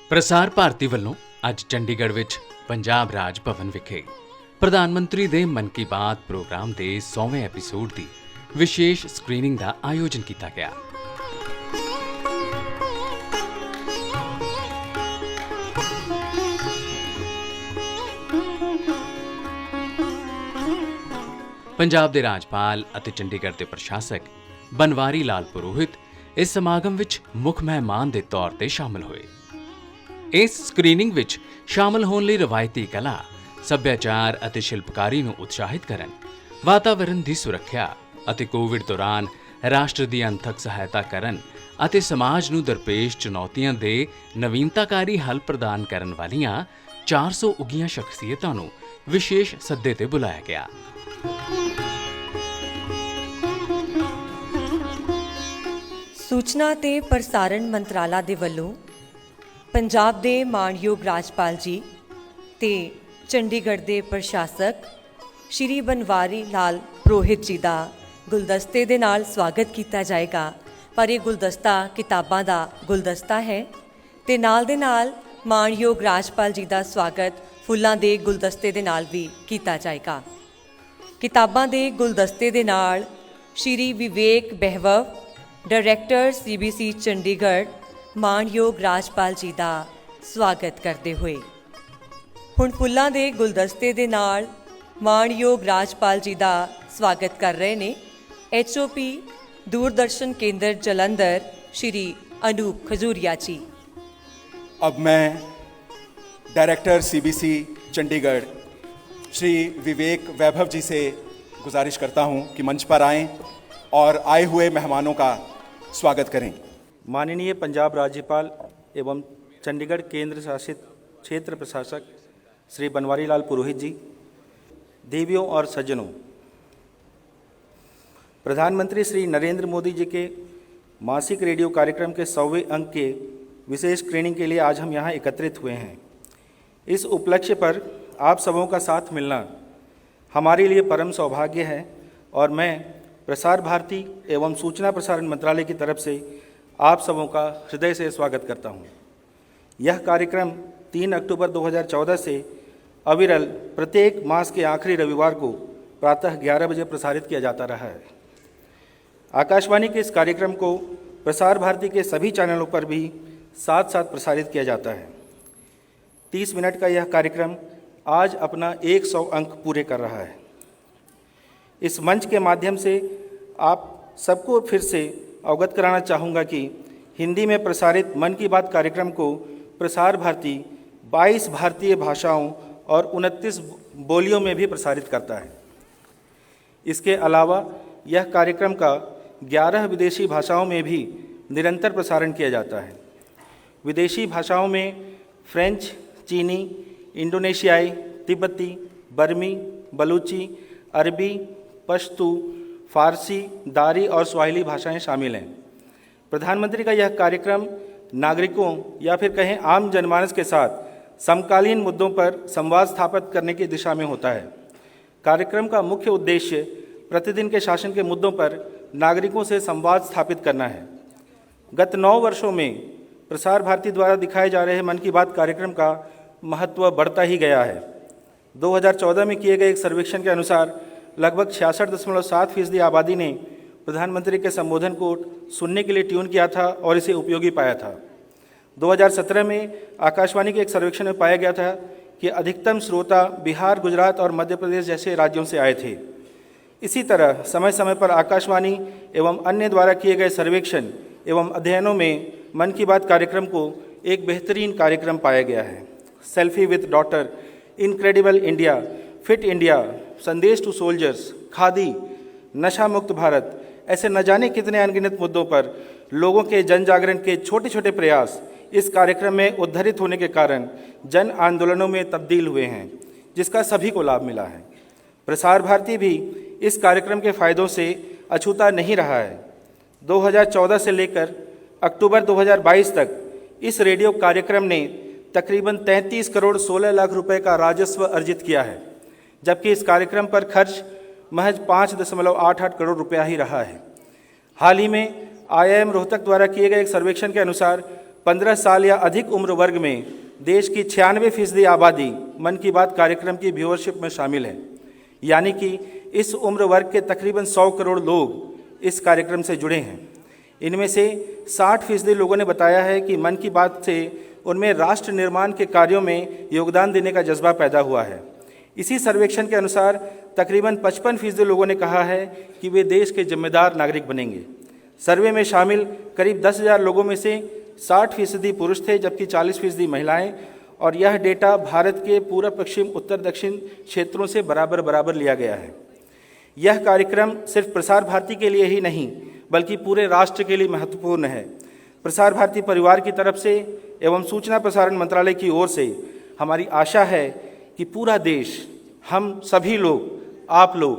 ਪ੍ਰਸਾਰ ਭਾਰਤੀ ਵੱਲੋਂ ਅੱਜ ਚੰਡੀਗੜ੍ਹ ਵਿੱਚ ਪੰਜਾਬ ਰਾਜ ਭਵਨ ਵਿਖੇ ਪ੍ਰਧਾਨ ਮੰਤਰੀ ਦੇ ਮਨ ਕੀ ਬਾਤ ਪ੍ਰੋਗਰਾਮ ਦੇ 100ਵੇਂ ਐਪੀਸੋਡ ਦੀ ਵਿਸ਼ੇਸ਼ ਸਕਰੀਨਿੰਗ ਦਾ ਆਯੋਜਨ ਕੀਤਾ ਗਿਆ। ਪੰਜਾਬ ਦੇ ਰਾਜਪਾਲ ਅਤੇ ਚੰਡੀਗੜ੍ਹ ਦੇ ਪ੍ਰਸ਼ਾਸਕ ਬਨਵਾਰੀ ਲਾਲ ਪੁਰੋਹਿਤ ਇਸ ਸਮਾਗਮ ਵਿੱਚ ਮੁੱਖ ਮਹਿਮਾਨ ਦੇ ਤੌਰ ਤੇ ਸ਼ਾਮਲ ਹੋਏ। ਇਸ ਸਕਰੀਨਿੰਗ ਵਿੱਚ ਸ਼ਾਮਲ ਹੋਣ ਲਈ ਰਵਾਇਤੀ ਕਲਾ, ਸੱਭਿਆਚਾਰ ਅਤੇ ਸ਼ਿਲਪਕਾਰੀ ਨੂੰ ਉਤਸ਼ਾਹਿਤ ਕਰਨ, ਵਾਤਾਵਰਣ ਦੀ ਸੁਰੱਖਿਆ ਅਤੇ ਕੋਵਿਡ ਦੌਰਾਨ ਰਾਸ਼ਟਰ ਦੀ ਅੰਤਕ ਸਹਾਇਤਾ ਕਰਨ ਅਤੇ ਸਮਾਜ ਨੂੰ ਦਰਪੇਸ਼ ਚੁਣੌਤੀਆਂ ਦੇ ਨਵੀਨਤਾਕਾਰੀ ਹੱਲ ਪ੍ਰਦਾਨ ਕਰਨ ਵਾਲੀਆਂ 400 ਉੱਘੀਆਂ ਸ਼ਖਸੀਅਤਾਂ ਨੂੰ ਵਿਸ਼ੇਸ਼ ਸੱਦੇ ਤੇ ਬੁਲਾਇਆ ਗਿਆ। सूचना ते प्रसारण मंत्राला दे वल्लों पंजाब दे मानयोग राजपाल जी ते चंडीगढ़ दे प्रशासक श्री बनवारी लाल पुरोहित जी का गुलदस्ते दे नाल स्वागत किया जाएगा। पर यह गुलदस्ता किताबां दा गुलदस्ता है ते नाल दे नाल मानयोग राजपाल जी का स्वागत फुल्लां दे गुलदस्ते दे नाल भी किया जाएगा। किताबां दे गुलदस्ते दे नाल श्री विवेक बहवव डायरैक्टर CBC चंडीगढ़ मानयोग राजपाल जी का स्वागत करते हुए हुण फुल्लां दे गुलदस्ते दे नाल मानयोग राजपाल जी का स्वागत कर रहे ने HOP दूरदर्शन केंद्र जलंधर श्री अनूप खजूरिया जी। अब मैं डायरेक्टर CBC चंडीगढ़ श्री विवेक वैभव जी से गुजारिश करता हूं कि मंच पर आएं और आए हुए मेहमानों का स्वागत करें। माननीय पंजाब राज्यपाल एवं चंडीगढ़ केंद्र शासित क्षेत्र प्रशासक श्री बनवारी लाल पुरोहित जी, देवियों और सज्जनों, प्रधानमंत्री श्री नरेंद्र मोदी जी के मासिक रेडियो कार्यक्रम के 100वें अंक के विशेष स्क्रीनिंग के लिए आज हम यहाँ एकत्रित हुए हैं। इस उपलक्ष्य पर आप सबों का साथ मिलना हमारे लिए परम सौभाग्य है और मैं प्रसार भारती एवं सूचना प्रसारण मंत्रालय की तरफ से आप सबों का हृदय से स्वागत करता हूं। यह कार्यक्रम 3 अक्टूबर 2014 से अविरल प्रत्येक मास के आखिरी रविवार को प्रातः 11 बजे प्रसारित किया जाता रहा है। आकाशवाणी के इस कार्यक्रम को प्रसार भारती के सभी चैनलों पर भी साथ साथ प्रसारित किया जाता है। 30 मिनट का यह कार्यक्रम आज अपना 100 अंक पूरे कर रहा है। इस मंच के माध्यम से आप सबको फिर से अवगत कराना चाहूँगा कि हिंदी में प्रसारित मन की बात कार्यक्रम को प्रसार भारती 22 भारतीय भाषाओं और 29 बोलियों में भी प्रसारित करता है। इसके अलावा यह कार्यक्रम का 11 विदेशी भाषाओं में भी निरंतर प्रसारण किया जाता है। विदेशी भाषाओं में फ्रेंच, चीनी, इंडोनेशियाई, तिब्बती, बर्मी, बलूची, अरबी, पश्तू, फारसी, दारी और स्वाहिली भाषाएं शामिल हैं। प्रधानमंत्री का यह कार्यक्रम नागरिकों या फिर कहें आम जनमानस के साथ समकालीन मुद्दों पर संवाद स्थापित करने की दिशा में होता है। कार्यक्रम का मुख्य उद्देश्य प्रतिदिन के शासन के मुद्दों पर नागरिकों से संवाद स्थापित करना है। गत 9 वर्षों में प्रसार भारती द्वारा दिखाए जा रहे मन की बात कार्यक्रम का महत्व बढ़ता ही गया है। 2014 में किए गए एक सर्वेक्षण के अनुसार लगभग 66.7% आबादी ने प्रधानमंत्री के संबोधन को सुनने के लिए ट्यून किया था और इसे उपयोगी पाया था। 2017 में आकाशवाणी के एक सर्वेक्षण में पाया गया था कि अधिकतम श्रोता बिहार, गुजरात और मध्य प्रदेश जैसे राज्यों से आए थे। इसी तरह समय समय पर आकाशवाणी एवं अन्य द्वारा किए गए सर्वेक्षण एवं अध्ययनों में मन की बात कार्यक्रम को एक बेहतरीन कार्यक्रम पाया गया है। Selfie with daughter, incredible India, fit India, संदेश टू सोल्जर्स, खादी, नशा मुक्त भारत, ऐसे न जाने कितने अनगिनत मुद्दों पर लोगों के जन जागरण के छोटे छोटे प्रयास इस कार्यक्रम में उद्धरित होने के कारण जन आंदोलनों में तब्दील हुए हैं, जिसका सभी को लाभ मिला है। प्रसार भारती भी इस कार्यक्रम के फायदों से अछूता नहीं रहा है। 2014 से लेकर अक्टूबर 2022 तक इस रेडियो कार्यक्रम ने तकरीबन 33 करोड़ 16 लाख रुपए का राजस्व अर्जित किया है, जबकि इस कार्यक्रम पर खर्च महज 5.88 करोड़ रुपया ही रहा है। हाल ही में IIM रोहतक द्वारा किए गए एक सर्वेक्षण के अनुसार 15 साल या अधिक उम्र वर्ग में देश की 96% आबादी मन की बात कार्यक्रम की व्यूअरशिप में शामिल है। यानी कि इस उम्र वर्ग के तकरीबन 100 करोड़ लोग इस कार्यक्रम से जुड़े हैं। इनमें से 60% लोगों ने बताया है कि मन की बात से उनमें राष्ट्र निर्माण के कार्यों में योगदान देने का जज्बा पैदा हुआ है। इसी सर्वेक्षण के अनुसार तकरीबन 55% लोगों ने कहा है कि वे देश के जिम्मेदार नागरिक बनेंगे। सर्वे में शामिल करीब 10,000 लोगों में से 60% पुरुष थे, जबकि 40% महिलाएं, और यह डेटा भारत के पूर्व, पश्चिम, उत्तर, दक्षिण क्षेत्रों से बराबर बराबर लिया गया है। यह कार्यक्रम सिर्फ प्रसार भारती के लिए ही नहीं बल्कि पूरे राष्ट्र के लिए महत्वपूर्ण है। प्रसार भारती परिवार की तरफ से एवं सूचना प्रसारण मंत्रालय की ओर से हमारी आशा है कि पूरा देश, हम सभी लोग, आप लोग,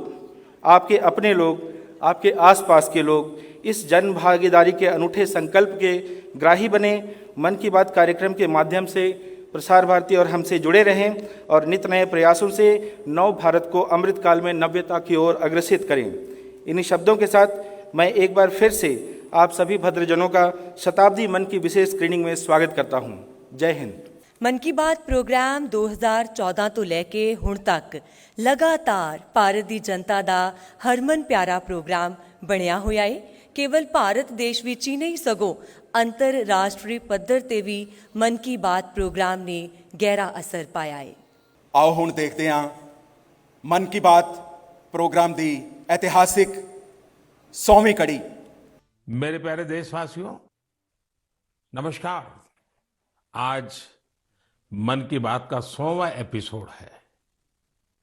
आपके अपने लोग, आपके आसपास के लोग इस जन भागीदारी के अनूठे संकल्प के ग्राही बने, मन की बात कार्यक्रम के माध्यम से प्रसार भारती और हमसे जुड़े रहें और नित नए प्रयासों से नव भारत को अमृतकाल में नव्यता की ओर अग्रसित करें। इन्हीं शब्दों के साथ मैं एक बार फिर से आप सभी भद्रजनों का शताब्दी मन की विशेष स्क्रीनिंग में स्वागत करता हूं। जय हिंद। मन की बात प्रोग्राम 2014 ਤੋਂ ਲੈ ਕੇ ਹੁਣ ਤੱਕ ਲਗਾਤਾਰ ਭਾਰਤ ਦੀ ਜਨਤਾ ਦਾ ਹਰਮਨ ਪਿਆਰਾ ਪ੍ਰੋਗਰਾਮ ਬਣਿਆ ਹੋਇਆ ਹੈ। ਕੇਵਲ ਭਾਰਤ ਦੇਸ਼ ਵਿੱਚ ਹੀ ਨਹੀਂ ਸਗੋਂ ਅੰਤਰਰਾਸ਼ਟਰੀ ਪੱਧਰ ਤੇ ਵੀ ਮਨ ਕੀ ਬਾਤ ਪ੍ਰੋਗਰਾਮ ਨੇ ਗਹਿਰਾ ਅਸਰ ਪਾਇਆ ਹੈ। आओ हुण देखते हैं मन की बात प्रोग्राम दी ऐतिहासिक 100वीं कड़ी। मेरे प्यारे देशवासियों, नमस्कार। आज मन की बात का 100वां एपिसोड है।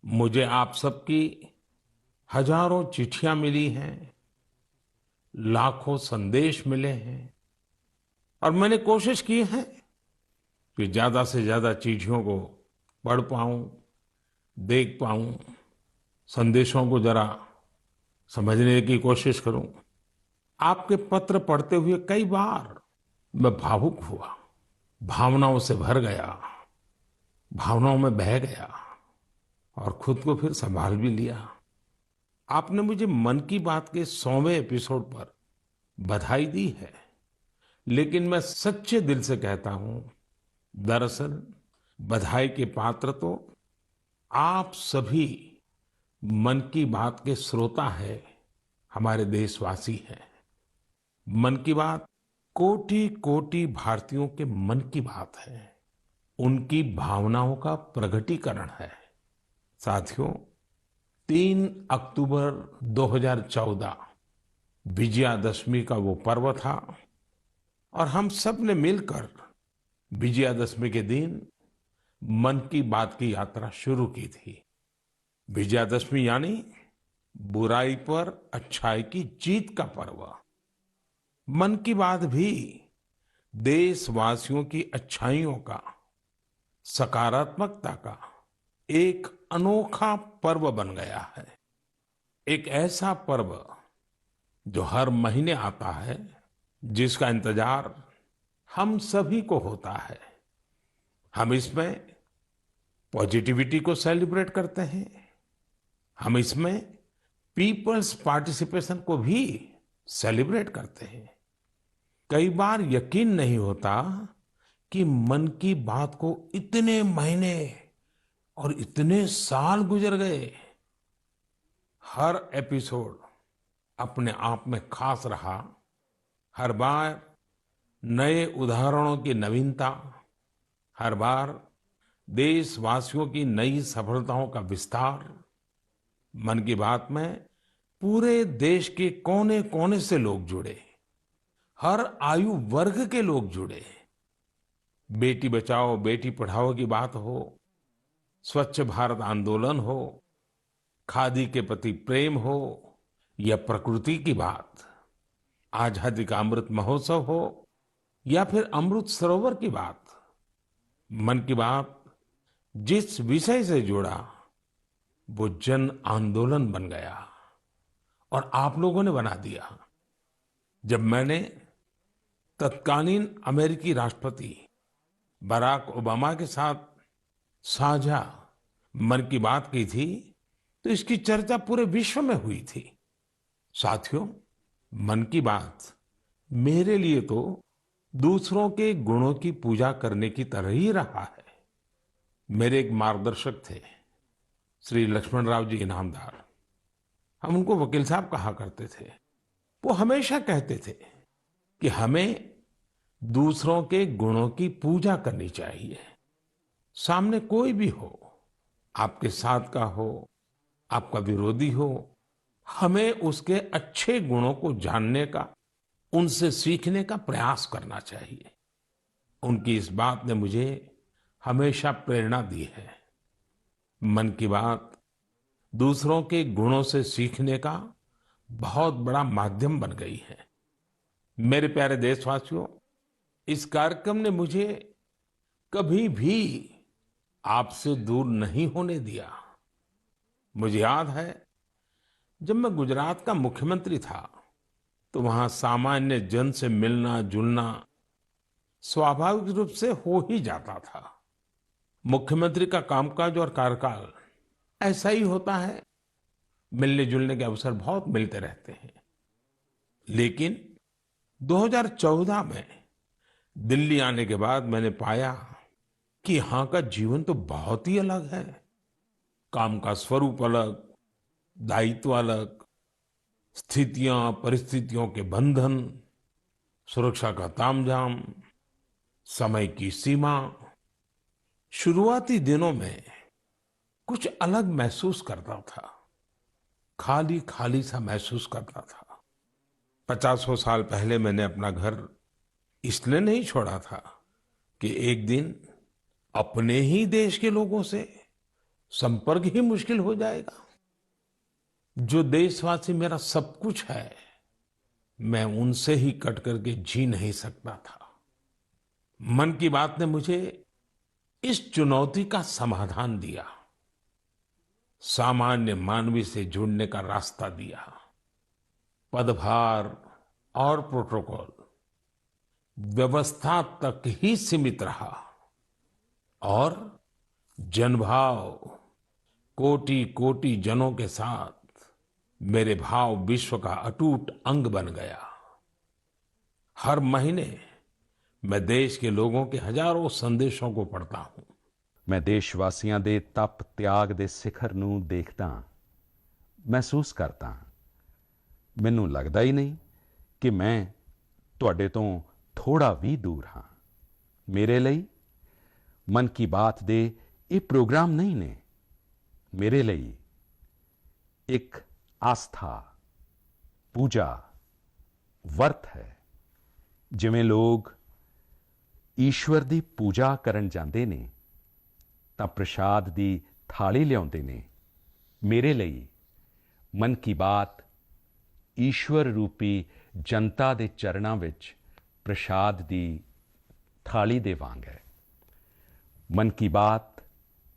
मुझे आप सबकी हजारों चिट्ठियां मिली हैं, लाखों संदेश मिले हैं और मैंने कोशिश की है कि ज्यादा से ज्यादा चिट्ठियों को पढ़ पाऊं, देख पाऊं, संदेशों को जरा समझने की कोशिश करूं। आपके पत्र पढ़ते हुए कई बार मैं भावुक हुआ, भावनाओं से भर गया, भावनाओं में बह गया और खुद को फिर संभाल भी लिया। आपने मुझे मन की बात के 100वें एपिसोड पर बधाई दी है, लेकिन मैं सच्चे दिल से कहता हूं, दरअसल बधाई के पात्र तो आप सभी मन की बात के श्रोता है, हमारे देशवासी हैं। मन की बात कोटि कोटि भारतीयों के मन की बात है, उनकी भावनाओं का प्रकटीकरण है। साथियों, 3 अक्टूबर 2014 विजयादशमी का वो पर्व था और हम सब ने मिलकर विजयादशमी के दिन मन की बात की यात्रा शुरू की थी। विजयादशमी यानी बुराई पर अच्छाई की जीत का पर्व। मन की बात भी देशवासियों की अच्छाइयों का, सकारात्मकता का एक अनोखा पर्व बन गया है। एक ऐसा पर्व जो हर महीने आता है, जिसका इंतजार हम सभी को होता है। हम इसमें पॉजिटिविटी को सेलिब्रेट करते हैं, हम इसमें पीपल्स पार्टिसिपेशन को भी सेलिब्रेट करते हैं। कई बार यकीन नहीं होता कि मन की बात को इतने महीने और इतने साल गुजर गए। हर एपिसोड अपने आप में खास रहा। हर बार नए उदाहरणों की नवीनता, हर बार देशवासियों की नई सफलताओं का विस्तार। मन की बात में पूरे देश के कोने कोने से लोग जुड़े, हर आयु वर्ग के लोग जुड़े। बेटी बचाओ बेटी पढ़ाओ की बात हो, स्वच्छ भारत आंदोलन हो, खादी के प्रति प्रेम हो या प्रकृति की बात, आजादी का अमृत महोत्सव हो या फिर अमृत सरोवर की बात। मन की बात जिस विषय से जुड़ा वो जन आंदोलन बन गया और आप लोगों ने बना दिया। जब मैंने तत्कालीन अमेरिकी राष्ट्रपति बराक ओबामा के साथ साझा मन की बात की थी तो इसकी चर्चा पूरे विश्व में हुई थी। साथियों, मन की बात मेरे लिए तो दूसरों के गुणों की पूजा करने की तरह ही रहा है। मेरे एक मार्गदर्शक थे, श्री लक्ष्मण राव जी इनामदार। हम उनको वकील साहब कहा करते थे। वो हमेशा कहते थे कि हमें दूसरों के गुणों की पूजा करनी चाहिए। सामने कोई भी हो, आपके साथ का हो, आपका विरोधी हो, हमें उसके अच्छे गुणों को जानने का, उनसे सीखने का प्रयास करना चाहिए। उनकी इस बात ने मुझे हमेशा प्रेरणा दी है। मन की बात दूसरों के गुणों से सीखने का बहुत बड़ा माध्यम बन गई है। मेरे प्यारे देशवासियों, इस कार्यक्रम ने मुझे कभी भी आपसे दूर नहीं होने दिया। मुझे याद है, जब मैं गुजरात का मुख्यमंत्री था तो वहां सामान्य जन से मिलना जुलना स्वाभाविक रूप से हो ही जाता था। मुख्यमंत्री का कामकाज और कार्यकाल ऐसा ही होता है, मिलने जुलने के अवसर बहुत मिलते रहते हैं। लेकिन 2014 में दिल्ली आने के बाद मैंने पाया कि यहाँ का जीवन तो बहुत ही अलग है। काम का स्वरूप अलग, दायित्व अलग, स्थितियां परिस्थितियों के बंधन, सुरक्षा का तामझाम, समय की सीमा। शुरुआती दिनों में कुछ अलग महसूस करता था, खाली खाली सा महसूस करता था। 50 साल पहले मैंने अपना घर इसलिए नहीं छोड़ा था कि एक दिन अपने ही देश के लोगों से संपर्क ही मुश्किल हो जाएगा। जो देशवासी मेरा सब कुछ है, मैं उनसे ही कट करके जी नहीं सकता था। मन की बात ने मुझे इस चुनौती का समाधान दिया, सामान्य मानवी से जुड़ने का रास्ता दिया। पदभार और प्रोटोकॉल व्यवस्था तक ही सीमित रहा और जनभाव कोटि कोटि जनों के साथ मेरे भाव विश्व का अटूट अंग बन गया। हर महीने मैं देश के लोगों के हजारों संदेशों को पढ़ता हूं। मैं देशवासियों ਦੇ ਤਪ ਤਿਆਗ ਦੇ ਸਿਖਰ ਨੂੰ ਦੇਖਦਾ, ਮਹਿਸੂਸ ਕਰਦਾ। ਮੈਨੂੰ ਲੱਗਦਾ ਹੀ ਨਹੀਂ ਕਿ ਮੈਂ ਤੁਹਾਡੇ ਤੋਂ ਥੋੜਾ ਵੀ ਦੂਰ ਹਾਂ। ਮੇਰੇ ਲਈ ਮਨ ਕੀ ਬਾਤ ਦੇ ਇਹ ਪ੍ਰੋਗਰਾਮ ਨਹੀਂ ਨੇ। ਮੇਰੇ ਲਈ ਇੱਕ ਆਸਥਾ, ਪੂਜਾ, ਵਰਤ ਹੈ। ਜਿਵੇਂ ਲੋਕ ਈਸ਼ਵਰ ਦੀ ਪੂਜਾ ਕਰਨ ਜਾਂਦੇ ਨੇ ਤਾਂ ਪ੍ਰਸ਼ਾਦ ਦੀ ਥਾਲੀ ਲਿਆਉਂਦੇ ਨੇ, ਮੇਰੇ ਲਈ ਮਨ ਕੀ ਬਾਤ ਈਸ਼ਵਰ ਰੂਪੀ ਜਨਤਾ ਦੇ ਚਰਨਾਂ ਵਿੱਚ ਪ੍ਰਸ਼ਾਦ ਦੀ ਥਾਲੀ ਦੇ ਵਾਂਗ ਹੈ। ਮਨ ਕੀ ਬਾਤ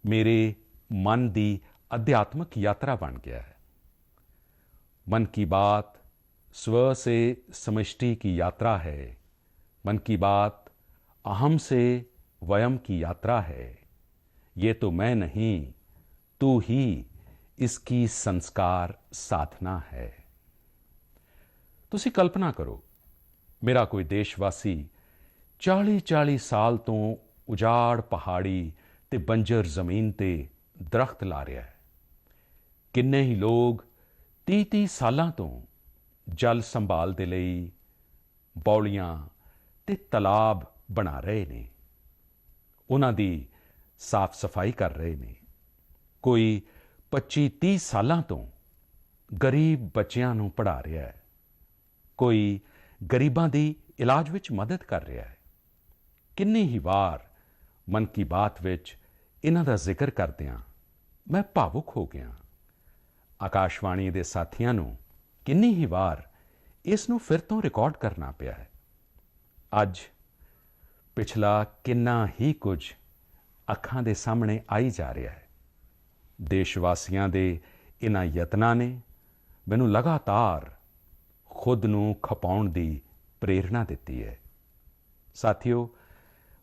ਮੇਰੇ ਮਨ ਦੀ ਅਧਿਆਤਮਕ यात्रा बन गया है। मन की बात स्व से समष्टि की यात्रा है। मन की बात अहम से वयम की यात्रा है। ये तो मैं नहीं, तू ही इसकी संस्कार साधना है। तुसी कल्पना करो, मेरा कोई देशवासी 40-40 साल तो उजाड़ पहाड़ी ते बंजर जमीन ते दरख्त ला रहा है। किन्ने ही लोग 30-30 सालां तो जल संभाल दे लई बौलियां ते तलाब बना रहे ने, उन्हां दी साफ सफाई कर रहे ने। कोई 25-30 सालां तो गरीब बच्चियां नूं पढ़ा रहा है। कोई गरीबां दी इलाज विच मदद कर रहा है। किन्नी ही वार मन की बात विच इन्हां दा जिक्र करदिआं मैं भावुक हो गया। आकाशवाणी दे साथियां नूं किन्नी ही वार इस नूं फिर तो रिकॉर्ड करना पिया है। अज पिछला किन्ना ही कुछ ਅੱਖਾਂ ਦੇ ਸਾਹਮਣੇ ਆਈ ਜਾ ਰਿਹਾ ਹੈ। ਦੇਸ਼ਵਾਸੀਆਂ ਦੇ ਇਨ੍ਹਾਂ ਯਤਨਾਂ ਨੇ ਮੈਨੂੰ ਲਗਾਤਾਰ ਖੁਦ ਨੂੰ ਖਪਾਉਣ ਦੀ ਪ੍ਰੇਰਣਾ ਦਿੱਤੀ ਹੈ। ਸਾਥੀਓ,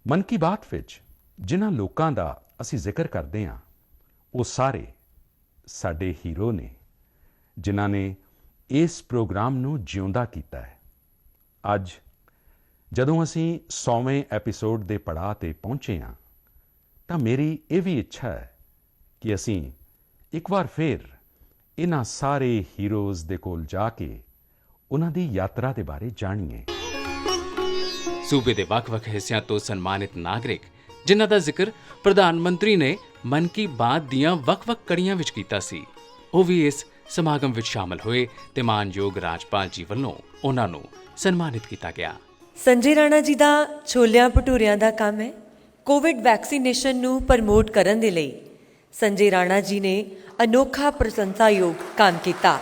ਮਨ ਕੀ ਬਾਤ ਵਿੱਚ ਜਿਨ੍ਹਾਂ ਲੋਕਾਂ ਦਾ ਅਸੀਂ ਜ਼ਿਕਰ ਕਰਦੇ ਹਾਂ, ਉਹ ਸਾਰੇ ਸਾਡੇ ਹੀਰੋ ਨੇ, ਜਿਨ੍ਹਾਂ ਨੇ ਇਸ ਪ੍ਰੋਗਰਾਮ ਨੂੰ ਜਿਉਂਦਾ ਕੀਤਾ ਹੈ। ਅੱਜ ਜਦੋਂ ਅਸੀਂ 100ਵੇਂ ਐਪੀਸੋਡ ਦੇ ਪੜਾਅ ਤੇ ਪਹੁੰਚੇ ਹਾਂ ਤਾਂ ਮੇਰੀ ਇਹ ਵੀ ਇੱਛਾ ਹੈ ਕਿ ਅਸੀਂ ਇੱਕ ਵਾਰ ਫਿਰ ਇਹਨਾਂ ਸਾਰੇ ਹੀਰੋਜ਼ ਦੇ ਕੋਲ ਜਾ ਕੇ ਉਹਨਾਂ ਦੀ ਯਾਤਰਾ ਦੇ ਬਾਰੇ ਜਾਣੀਏ। ਸੂਬੇ ਦੇ ਵੱਖ-ਵੱਖ ਹਿੱਸਿਆਂ ਤੋਂ ਸਨਮਾਨਿਤ ਨਾਗਰਿਕ ਜਿਨ੍ਹਾਂ ਦਾ ਜ਼ਿਕਰ ਪ੍ਰਧਾਨ ਮੰਤਰੀ ਨੇ ਮਨ ਕੀ ਬਾਤ ਦੀਆਂ ਵੱਖ-ਵੱਖ ਕੜੀਆਂ ਵਿੱਚ ਕੀਤਾ ਸੀ, ਉਹ ਵੀ ਇਸ ਸਮਾਗਮ ਵਿੱਚ ਸ਼ਾਮਲ ਹੋਏ ਤੇ ਮਾਨਯੋਗ ਰਾਜਪਾਲ ਜੀ ਵੱਲੋਂ ਉਹਨਾਂ ਨੂੰ ਸਨਮਾਨਿਤ ਕੀਤਾ ਗਿਆ। ਸੰਜੇ ਰਾਣਾ ਜੀ ਦਾ ਛੋਲਿਆਂ ਭਟੂਰਿਆਂ ਦਾ ਕੰਮ ਹੈ। ਕੋਵਿਡ ਵੈਕਸੀਨੇਸ਼ਨ ਨੂੰ ਪ੍ਰਮੋਟ ਕਰਨ ਦੇ ਲਈ ਸੰਜੇ ਰਾਣਾ ਜੀ ਨੇ ਅਨੋਖਾ ਪ੍ਰਸ਼ੰਸਾਯੋਗ ਕੰਮ ਕੀਤਾ।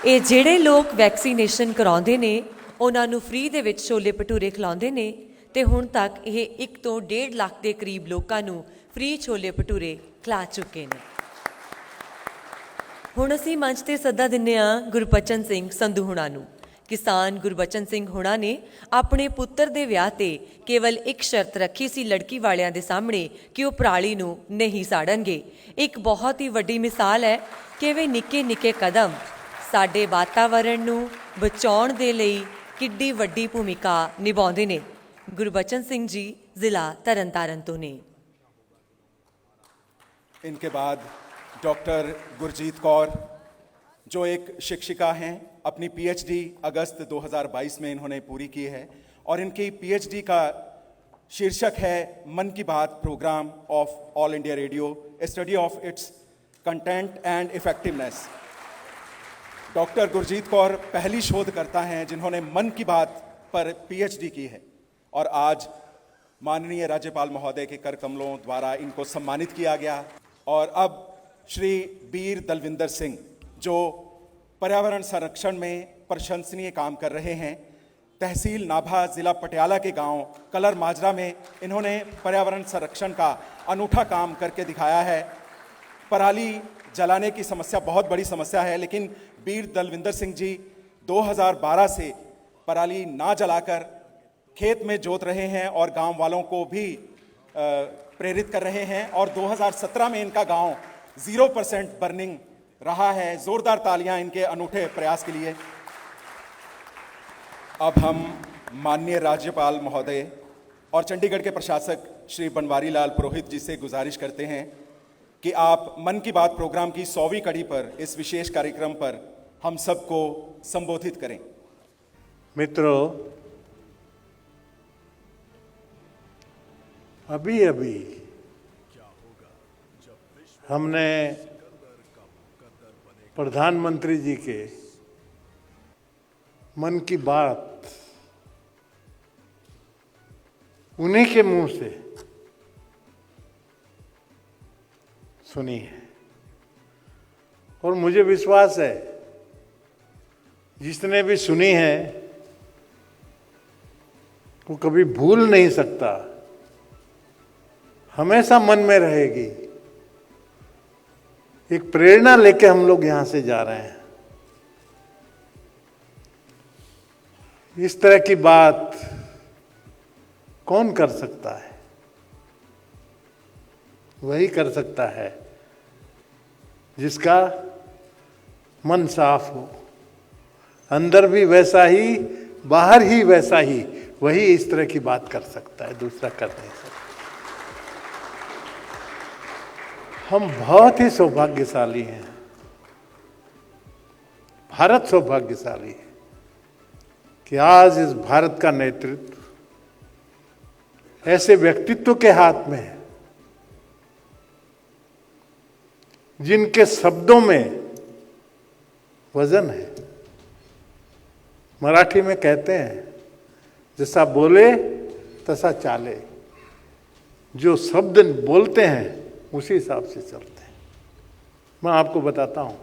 ਇਹ ਜਿਹੜੇ ਲੋਕ ਵੈਕਸੀਨੇਸ਼ਨ ਕਰਾਉਂਦੇ ਨੇ ਉਹਨਾਂ ਨੂੰ ਫ੍ਰੀ ਦੇ ਵਿੱਚ ਛੋਲੇ ਭਟੂਰੇ ਖਿਲਾਉਂਦੇ ਨੇ ਤੇ ਹੁਣ ਤੱਕ ਇਹ 1 ਤੋਂ 1.5 ਲੱਖ ਦੇ ਕਰੀਬ ਲੋਕਾਂ ਨੂੰ ਫ੍ਰੀ ਛੋਲੇ ਭਟੂਰੇ ਖਿਲਾ ਚੁੱਕੇ ਨੇ। ਹੁਣ ਅਸੀਂ ਮੰਚ ਤੇ ਸੱਦਾ ਦਿੰਦੇ ਹਾਂ ਗੁਰਬਚਨ ਸਿੰਘ ਸੰਧੂ ਹੁਣਾਂ ਨੂੰ। ਕਿਸਾਨ ਗੁਰਬਚਨ ਸਿੰਘ ਹੁਣਾਂ ਨੇ ਆਪਣੇ ਪੁੱਤਰ ਦੇ ਵਿਆਹ ਤੇ ਕੇਵਲ ਇੱਕ ਸ਼ਰਤ ਰੱਖੀ ਸੀ ਲੜਕੀ ਵਾਲਿਆਂ ਦੇ ਸਾਹਮਣੇ ਕਿ ਉਹ ਪਰਾਲੀ ਨੂੰ ਨਹੀਂ ਸਾੜਨਗੇ। ਇੱਕ ਬਹੁਤ ਹੀ ਵੱਡੀ ਮਿਸਾਲ ਹੈ ਕਿਵੇਂ ਨਿੱਕੇ-ਨਿੱਕੇ ਕਦਮ ਸਾਡੇ ਵਾਤਾਵਰਣ ਨੂੰ ਬਚਾਉਣ ਦੇ ਲਈ ਕਿੱਡੀ ਵੱਡੀ ਭੂਮਿਕਾ ਨਿਭਾਉਂਦੇ ਨੇ। ਗੁਰਬਚਨ ਸਿੰਘ ਜੀ ਜ਼ਿਲ੍ਹਾ ਤਰਨਤਾਰਨ ਤੋਂ ਨੇ। इनके बाद डॉक्टर गुरजीत कौर जो एक शिक्षिका हैं, अपनी पीएचडी अगस्त 2022 में इन्होंने पूरी की है और इनकी पीएचडी का शीर्षक है Mann Ki Baat program of all India radio, a study of its content and effectiveness. Doctor Gurjeet Kaur पहली शोधकर्ता हैं जिन्होंने मन की बात पर पीएचडी की है और आज माननीय राज्यपाल महोदय के कर कमलों द्वारा इनको सम्मानित किया गया। और अब श्री बीर दलविंदर सिंह जो पर्यावरण संरक्षण में प्रशंसनीय काम कर रहे हैं, तहसील नाभा ज़िला पटियाला के गांव कलर माजरा में इन्होंने पर्यावरण संरक्षण का अनूठा काम करके दिखाया है। पराली जलाने की समस्या बहुत बड़ी समस्या है, लेकिन बीर दलविंदर सिंह जी 2012 से पराली ना जलाकर खेत में जोत रहे हैं और गांव वालों को भी प्रेरित कर रहे हैं और 2017 में इनका गांव 0% बर्निंग रहा है। जोरदार तालियां इनके अनूठे प्रयास के लिए। अब हम माननीय राज्यपाल महोदय और चंडीगढ़ के प्रशासक श्री बनवारी लाल पुरोहित जी से गुजारिश करते हैं कि आप मन की बात प्रोग्राम की 100वीं कड़ी पर इस विशेष कार्यक्रम पर हम सबको संबोधित करें। मित्रों, अभी अभी हमने प्रधानमंत्री जी के मन की बात उन्हीं के मुंह से सुनी है और मुझे विश्वास है जिसने भी सुनी है वो कभी भूल नहीं सकता, हमेशा मन में रहेगी। एक प्रेरणा लेके हम लोग यहां से जा रहे हैं। इस तरह की बात कौन कर सकता है? वही कर सकता है जिसका मन साफ हो, अंदर भी वैसा ही बाहर ही वैसा ही, वही इस तरह की बात कर सकता है, दूसरा कर नहीं सकता। हम बहुत ही सौभाग्यशाली हैं, भारत सौभाग्यशाली है कि आज इस भारत का नेतृत्व ऐसे व्यक्तित्व के हाथ में है जिनके शब्दों में वजन है। मराठी में कहते हैं जैसा बोले तैसा चाले। जो शब्द बोलते हैं उसी हिसाब से चलते हैं। मैं आपको बताता हूं,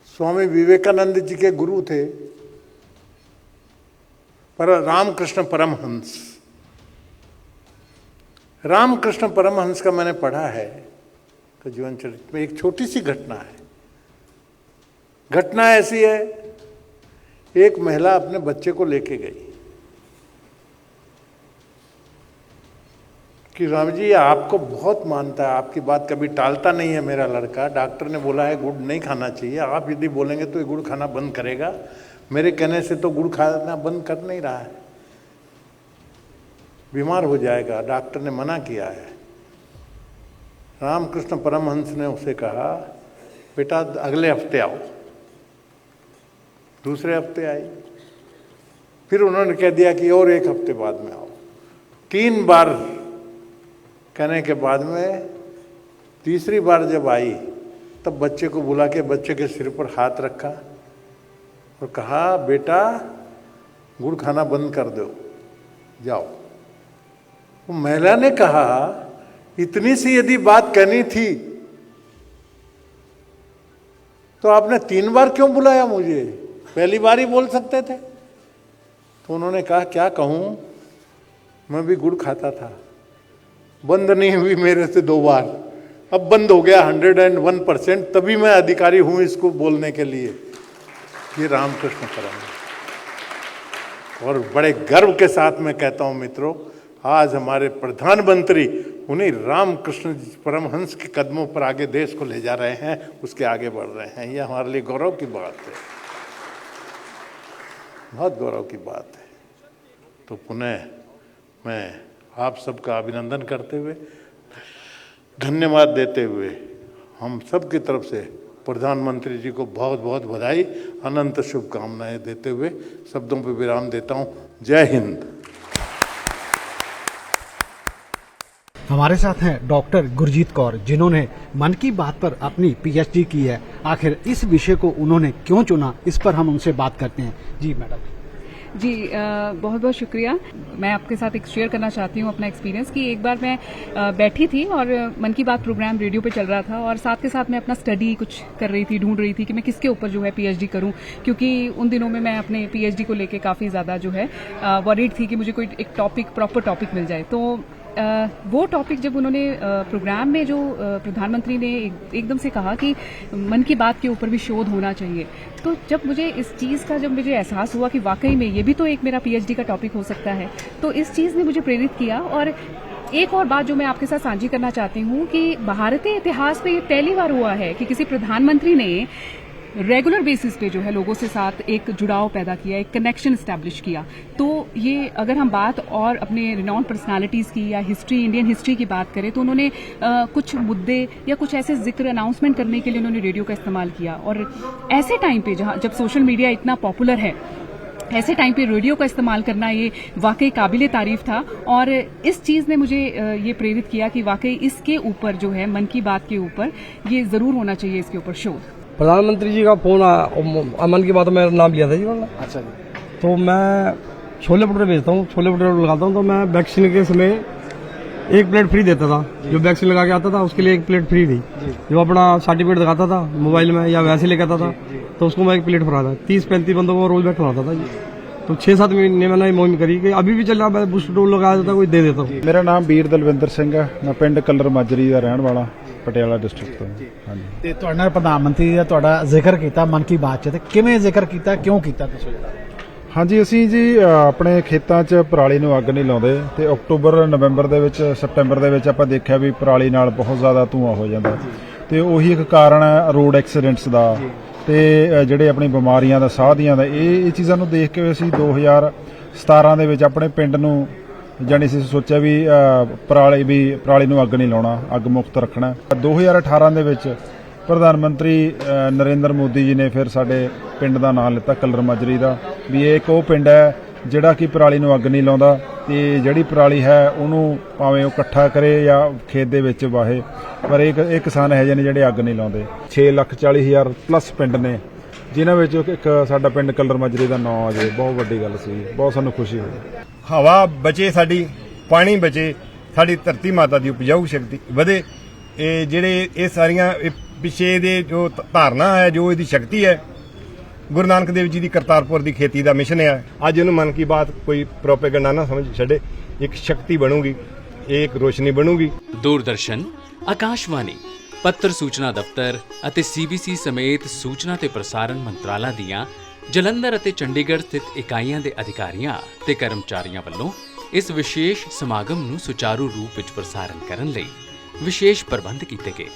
स्वामी विवेकानंद जी के गुरु थे पर रामकृष्ण परमहंस। रामकृष्ण परमहंस का मैंने पढ़ा है कि जीवन चरित्र में एक छोटी सी घटना है। घटना ऐसी है, एक महिला अपने बच्चे को लेके गई, कि राम जी आपको बहुत मानता है, आपकी बात कभी टालता नहीं है मेरा लड़का। डॉक्टर ने बोला है गुड़ नहीं खाना चाहिए, आप यदि बोलेंगे तो ये गुड़ खाना बंद करेगा। मेरे कहने से तो गुड़ खाना बंद कर नहीं रहा है, बीमार हो जाएगा, डॉक्टर ने मना किया है। रामकृष्ण परमहंस ने उसे कहा बेटा अगले हफ्ते आओ। दूसरे हफ्ते आई, फिर उन्होंने कह दिया कि और एक हफ्ते बाद में आओ। 3 बार कहने के बाद में तीसरी बार जब आई तब बच्चे को बुला के बच्चे के सिर पर हाथ रखा और कहा बेटा गुड़ खाना बंद कर दो, जाओ। वो महिला ने कहा इतनी सी यदि बात कहनी थी तो आपने 3 बार क्यों बुलाया मुझे, पहली बार ही बोल सकते थे। तो उन्होंने कहा क्या कहूँ, मैं भी गुड़ खाता था, बंद नहीं हुई मेरे से 2 बार, अब बंद हो गया 101%, तभी मैं अधिकारी हूँ इसको बोलने के लिए। ये रामकृष्ण परमहंस। और बड़े गर्व के साथ मैं कहता हूँ मित्रों, आज हमारे प्रधानमंत्री उन्हीं रामकृष्ण परमहंस के कदमों पर आगे देश को ले जा रहे हैं, उसके आगे बढ़ रहे हैं। ये हमारे लिए गौरव की बात है, बहुत गौरव की बात है। तो पुनः मैं आप सबका अभिनंदन करते हुए, धन्यवाद देते हुए, हम सब की तरफ से प्रधानमंत्री जी को बहुत बहुत बधाई, अनंत शुभकामनाएं देते हुए शब्दों पर विराम देता हूं। जय हिंद। हमारे साथ हैं डॉक्टर गुरजीत कौर, जिन्होंने मन की बात पर अपनी पीएचडी की है। आखिर इस विषय को उन्होंने क्यों चुना, इस पर हम उनसे बात करते हैं। जी मैडम। जी बहुत बहुत शुक्रिया। मैं आपके साथ एक शेयर करना चाहती हूँ अपना एक्सपीरियंस कि एक बार मैं बैठी थी और मन की बात प्रोग्राम रेडियो पे चल रहा था और साथ के साथ मैं अपना स्टडी कुछ कर रही थी, ढूंढ रही थी कि मैं किसके ऊपर जो है पीएचडी करूँ, क्योंकि उन दिनों में मैं अपने पीएचडी को लेके काफ़ी ज़्यादा जो है वरीड थी कि मुझे कोई एक टॉपिक, प्रॉपर टॉपिक मिल जाए। तो वो टॉपिक जब उन्होंने प्रोग्राम में जो प्रधानमंत्री ने एकदम से कहा कि मन की बात के ऊपर भी शोध होना चाहिए, तो जब मुझे इस चीज़ का, जब मुझे एहसास हुआ कि वाकई में ये भी तो एक मेरा पीएचडी का टॉपिक हो सकता है, तो इस चीज़ ने मुझे प्रेरित किया। और एक और बात जो मैं आपके साथ साझी करना चाहती हूँ कि भारतीय इतिहास में ये पहली बार हुआ है कि किसी प्रधानमंत्री ने रेगुलर बेसिस पे जो है लोगों से साथ एक जुड़ाव पैदा किया, एक कनेक्शन स्टैब्लिश किया। तो ये अगर हम बात और अपने रिनाउंड पर्सनालिटीज़ की या हिस्ट्री, इंडियन हिस्ट्री की बात करें, तो उन्होंने कुछ मुद्दे या कुछ ऐसे जिक्र, अनाउंसमेंट करने के लिए उन्होंने रेडियो का इस्तेमाल किया। और ऐसे टाइम पे जब सोशल मीडिया इतना पॉपुलर है, ऐसे टाइम पे रेडियो का इस्तेमाल करना ये वाकई काबिले तारीफ था। और इस चीज़ ने मुझे ये प्रेरित किया कि वाकई इसके ऊपर जो है, मन की बात के ऊपर, ये ज़रूर होना चाहिए इसके ऊपर शोध। प्रधानमंत्री जी का फोन आया, मन की बात मेरा नाम लिया था जी वरना। अच्छा जी। तो मैं छोले भटूरे भेजता हूँ, छोले भटूरे लगाता हूँ। तो मैं वैक्सीन के समय 1 प्लेट फ्री देता था, जो वैक्सीन लगा के आता था उसके लिए 1 प्लेट फ्री थी। जो अपना सर्टिफिकेट दिखाता था मोबाइल में या वैसे लेकर आता था, तो उसको मैं 1 प्लेट फराता। 30-35 बंदों को रोज मैं खिलाता था जी। तो 6-7 महीने मैंने मुहिम करी कि अभी भी चल रहा है, बूस्टर डोज लगाया जाता, कोई दे देता हूँ। मेरा नाम ਵੀਰ ਦਲਵਿੰਦਰ ਸਿੰਘ ਹੈ, मैं ਪਿੰਡ ਕਲਰ ਮਾਜਰੀ ਦਾ ਰਹਿਣ ਵਾਲਾ, ਪਟਿਆਲਾ ਡਿਸਟ੍ਰਿਕਟ ਤੋਂ। ਹਾਂਜੀ। ਤੇ ਤੁਹਾਡੇ ਨਾਲ ਪ੍ਰਧਾਨ ਮੰਤਰੀ ਦਾ ਤੁਹਾਡਾ ਜ਼ਿਕਰ ਕੀਤਾ ਮਨ ਕੀ ਬਾਤ 'ਚ, ਤੇ ਕਿਵੇਂ ਜ਼ਿਕਰ ਕੀਤਾ, ਕਿਉਂ ਕੀਤਾ ਤੁਸੀਂ? ਹਾਂਜੀ, ਅਸੀਂ ਜੀ ਆਪਣੇ ਖੇਤਾਂ 'ਚ ਪਰਾਲੀ ਨੂੰ ਅੱਗ ਨਹੀਂ ਲਾਉਂਦੇ, ਤੇ ਅਕਤੂਬਰ, ਨਵੰਬਰ ਦੇ ਵਿੱਚ, ਸਪਟੈਂਬਰ ਦੇ ਵਿੱਚ ਆਪਾਂ ਦੇਖਿਆ ਵੀ ਪਰਾਲੀ ਨਾਲ ਬਹੁਤ ਜ਼ਿਆਦਾ ਧੂੰਆਂ ਹੋ ਜਾਂਦਾ, ਤੇ ਉਹੀ ਇੱਕ ਕਾਰਨ ਹੈ ਰੋਡ ਐਕਸੀਡੈਂਟਸ ਦਾ, ਤੇ ਜਿਹੜੇ ਆਪਣੀ ਬਿਮਾਰੀਆਂ ਦਾ, ਸਾਹ ਦੀਆਂ ਦਾ। ਇਹ ਚੀਜ਼ਾਂ ਨੂੰ ਦੇਖ ਕੇ ਅਸੀਂ 2017 ਦੇ ਵਿੱਚ ਆਪਣੇ ਪਿੰਡ ਨੂੰ ਜਾਣੀ ਅਸੀਂ ਸੋਚਿਆ ਵੀ ਪਰਾਲੀ ਨੂੰ ਅੱਗ ਨਹੀਂ ਲਾਉਣਾ, ਅੱਗ ਮੁਕਤ ਰੱਖਣਾ। 2018 ਦੇ ਵਿੱਚ ਪ੍ਰਧਾਨ ਮੰਤਰੀ ਨਰਿੰਦਰ ਮੋਦੀ ਜੀ ਨੇ ਫਿਰ ਸਾਡੇ ਪਿੰਡ ਦਾ ਨਾਮ ਲਿੱਤਾ ਕਲਰ ਮਾਜਰੀ ਦਾ, ਵੀ ਇਹ ਇੱਕ ਉਹ ਪਿੰਡ ਹੈ ਜਿਹੜਾ ਕਿ ਪਰਾਲੀ ਨੂੰ ਅੱਗ ਨਹੀਂ ਲਾਉਂਦਾ, ਤੇ ਜਿਹੜੀ ਪਰਾਲੀ ਹੈ ਉਹਨੂੰ ਭਾਵੇਂ ਉਹ ਇਕੱਠਾ ਕਰੇ ਜਾਂ ਖੇਤ ਦੇ ਵਿੱਚ ਵਾਹੇ, ਪਰ ਇਹ ਕਿਸਾਨ ਇਹੋ ਜਿਹੇ ਨੇ ਜਿਹੜੇ ਅੱਗ ਨਹੀਂ ਲਾਉਂਦੇ। 6,40,000 ਪਲੱਸ ਪਿੰਡ ਨੇ, ਜਿਨ੍ਹਾਂ ਵਿੱਚ ਇੱਕ ਸਾਡਾ ਪਿੰਡ ਕਲਰ ਮਾਜਰੀ ਦਾ ਨਾਂ ਆ ਜਾਵੇ, ਬਹੁਤ ਵੱਡੀ ਗੱਲ ਸੀ, ਬਹੁਤ ਸਾਨੂੰ ਖੁਸ਼ੀ ਹੋਈ। ਹਵਾ ਬਚੇ ਸਾਡੀ, ਪਾਣੀ ਬਚੇ, ਸਾਡੀ ਧਰਤੀ ਮਾਤਾ ਦੀ ਉਪਜਾਊ ਸ਼ਕਤੀ ਵਧੇ। ਇਹ ਜਿਹੜੇ ਇਹ ਸਾਰੀਆਂ ਪਿੱਛੇ ਦੇ ਜੋ ਧਾਰਨਾ ਹੈ, ਜੋ ਇਹਦੀ ਸ਼ਕਤੀ ਹੈ, ਗੁਰੂ ਨਾਨਕ ਦੇਵ ਜੀ ਦੀ ਕਰਤਾਰਪੁਰ ਦੀ ਖੇਤੀ ਦਾ ਮਿਸ਼ਨ ਹੈ। ਅੱਜ ਉਹਨੂੰ ਮਨ ਕੀ ਬਾਤ ਕੋਈ ਪ੍ਰੋਪੇਗੈਂਡਾ ਨਾ ਸਮਝ ਛੱਡੇ, ਇੱਕ ਸ਼ਕਤੀ ਬਣੂਗੀ, ਇੱਕ ਰੋਸ਼ਨੀ ਬਣੂਗੀ। ਦੂਰਦਰਸ਼ਨ, ਆਕਾਸ਼ਵਾਣੀ, ਪੱਤਰ ਸੂਚਨਾ ਦਫ਼ਤਰ ਅਤੇ ਸੀਬੀਸੀ ਸਮੇਤ ਸੂਚਨਾ ਤੇ ਪ੍ਰਸਾਰਣ ਮੰਤਰਾਲਾ ਦੀਆਂ ਜਲੰਧਰ ਅਤੇ ਚੰਡੀਗੜ੍ਹ ਸਥਿਤ ਇਕਾਈਆਂ ਦੇ ਅਧਿਕਾਰੀਆਂ ਤੇ ਕਰਮਚਾਰੀਆਂ ਵੱਲੋਂ ਇਸ ਵਿਸ਼ੇਸ਼ ਸਮਾਗਮ ਨੂੰ ਸੁਚਾਰੂ ਰੂਪ ਵਿੱਚ ਪ੍ਰਸਾਰਣ ਕਰਨ ਲਈ ਵਿਸ਼ੇਸ਼ ਪ੍ਰਬੰਧ ਕੀਤੇ ਗਏ।